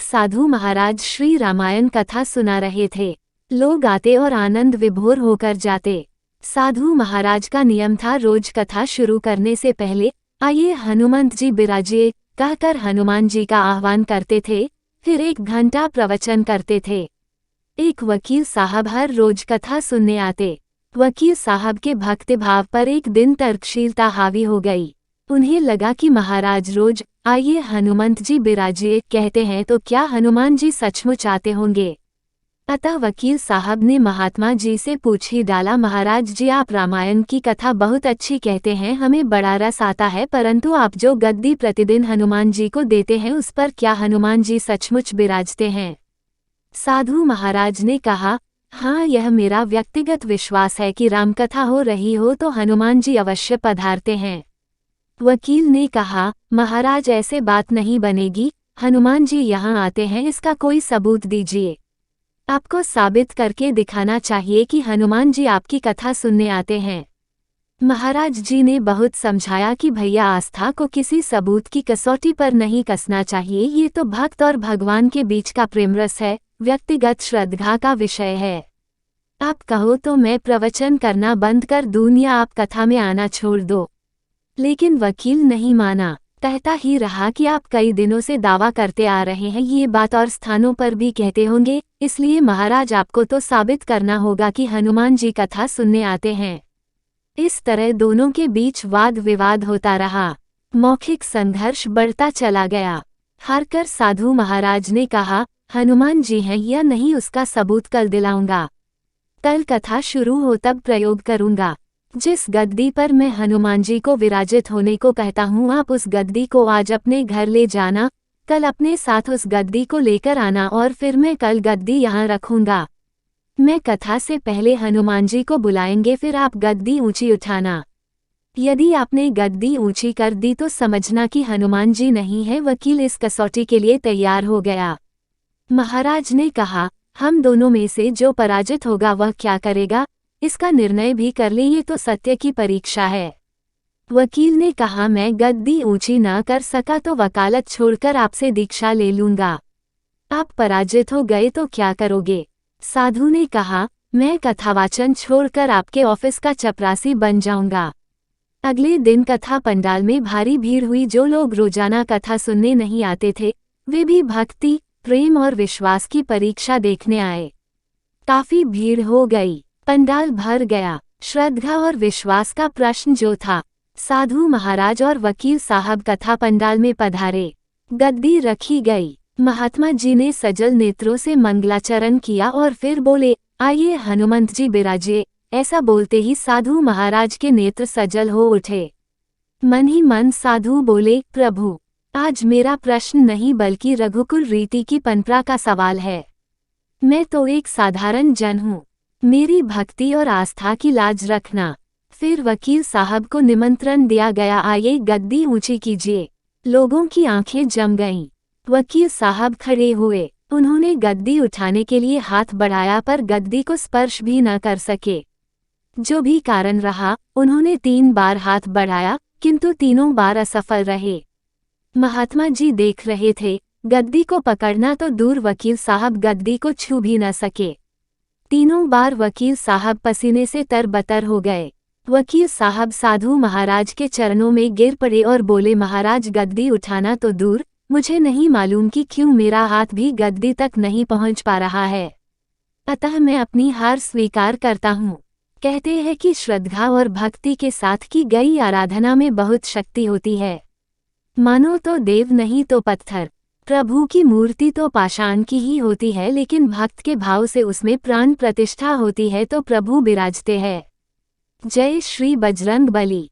साधु महाराज श्री रामायण कथा सुना रहे थे। लोग आते और आनंद विभोर होकर जाते। साधु महाराज का नियम था रोज कथा शुरू करने से पहले आइए हनुमंत जी बिराजिए कहकर हनुमान जी का आह्वान करते थे। फिर 1 घंटा प्रवचन करते थे। एक वकील साहब हर रोज कथा सुनने आते। वकील साहब के भक्तिभाव पर एक दिन तर्कशीलता हावी हो गई। उन्हें लगा कि महाराज रोज आइए हनुमंत जी बिराजिए कहते हैं तो क्या हनुमान जी सचमुच आते होंगे। अतः वकील साहब ने महात्मा जी से पूछ ही डाला, महाराज जी आप रामायण की कथा बहुत अच्छी कहते हैं, हमें बड़ा रस आता है, परंतु आप जो गद्दी प्रतिदिन हनुमान जी को देते हैं उस पर क्या हनुमान जी सचमुच विराजते हैं। साधु महाराज ने कहा, हाँ यह मेरा व्यक्तिगत विश्वास है कि रामकथा हो रही हो तो हनुमान जी अवश्य पधारते हैं। वकील ने कहा, महाराज ऐसे बात नहीं बनेगी, हनुमान जी यहाँ आते हैं इसका कोई सबूत दीजिए। आपको साबित करके दिखाना चाहिए कि हनुमान जी आपकी कथा सुनने आते हैं। महाराज जी ने बहुत समझाया कि भैया आस्था को किसी सबूत की कसौटी पर नहीं कसना चाहिए, ये तो भक्त और भगवान के बीच का प्रेमरस है, व्यक्तिगत श्रद्धा का विषय है। आप कहो तो मैं प्रवचन करना बंद कर दूं या आप कथा में आना छोड़ दो। लेकिन वकील नहीं माना, कहता ही रहा कि आप कई दिनों से दावा करते आ रहे हैं, ये बात और स्थानों पर भी कहते होंगे, इसलिए महाराज आपको तो साबित करना होगा कि हनुमान जी कथा सुनने आते हैं। इस तरह दोनों के बीच वाद विवाद होता रहा। मौखिक संघर्ष बढ़ता चला गया। हारकर साधु महाराज ने कहा, हनुमान जी हैं या नहीं उसका सबूत कल दिलाऊंगा। कल कथा शुरू हो तब प्रयोग करूंगा। जिस गद्दी पर मैं हनुमान जी को विराजित होने को कहता हूँ आप उस गद्दी को आज अपने घर ले जाना, कल अपने साथ उस गद्दी को लेकर आना और फिर मैं कल गद्दी यहाँ रखूंगा। मैं कथा से पहले हनुमान जी को बुलाएंगे, फिर आप गद्दी ऊंची उठाना। यदि आपने गद्दी ऊंची कर दी तो समझना कि हनुमान जी नहीं है। वकील इस कसौटी के लिए तैयार हो गया। महाराज ने कहा, हम दोनों में से जो पराजित होगा वह क्या करेगा, इसका निर्णय भी कर ले, ये तो सत्य की परीक्षा है। वकील ने कहा, मैं गद्दी ऊंची ना कर सका तो वकालत छोड़कर आपसे दीक्षा ले लूंगा। आप पराजित हो गए तो क्या करोगे। साधु ने कहा, मैं कथावाचन छोड़कर आपके ऑफिस का चपरासी बन जाऊंगा। अगले दिन कथा पंडाल में भारी भीड़ हुई। जो लोग रोजाना कथा सुनने नहीं आते थे वे भी भक्ति, प्रेम और विश्वास की परीक्षा देखने आए। काफी भीड़ हो गई, पंडाल भर गया। श्रद्धा और विश्वास का प्रश्न जो था। साधु महाराज और वकील साहब कथा पंडाल में पधारे। गद्दी रखी गई। महात्मा जी ने सजल नेत्रों से मंगलाचरण किया और फिर बोले, आइए हनुमंत जी बिराजिए। ऐसा बोलते ही साधु महाराज के नेत्र सजल हो उठे। मन ही मन साधु बोले, प्रभु आज मेरा प्रश्न नहीं बल्कि रघुकुल रीति की परंपरा का सवाल है। मैं तो एक साधारण जन हूँ, मेरी भक्ति और आस्था की लाज रखना। फिर वकील साहब को निमंत्रण दिया गया, आइए गद्दी ऊंची कीजिए। लोगों की आंखें जम गईं। वकील साहब खड़े हुए। उन्होंने गद्दी उठाने के लिए हाथ बढ़ाया पर गद्दी को स्पर्श भी न कर सके। जो भी कारण रहा, उन्होंने 3 बार हाथ बढ़ाया किंतु तीनों बार असफल रहे। महात्मा जी देख रहे थे, गद्दी को पकड़ना तो दूर वकील साहब गद्दी को छू भी न सके। तीनों बार वकील साहब पसीने से तरबतर हो गए। वकील साहब साधु महाराज के चरणों में गिर पड़े और बोले, महाराज गद्दी उठाना तो दूर, मुझे नहीं मालूम कि क्यों मेरा हाथ भी गद्दी तक नहीं पहुंच पा रहा है। अतः मैं अपनी हार स्वीकार करता हूँ। कहते हैं कि श्रद्धा और भक्ति के साथ की गई आराधना में बहुत शक्ति होती है। मानो तो देव नहीं तो पत्थर। प्रभु की मूर्ति तो पाषाण की ही होती है, लेकिन भक्त के भाव से उसमें प्राण प्रतिष्ठा होती है तो प्रभु विराजते हैं। जय श्री बजरंग बली।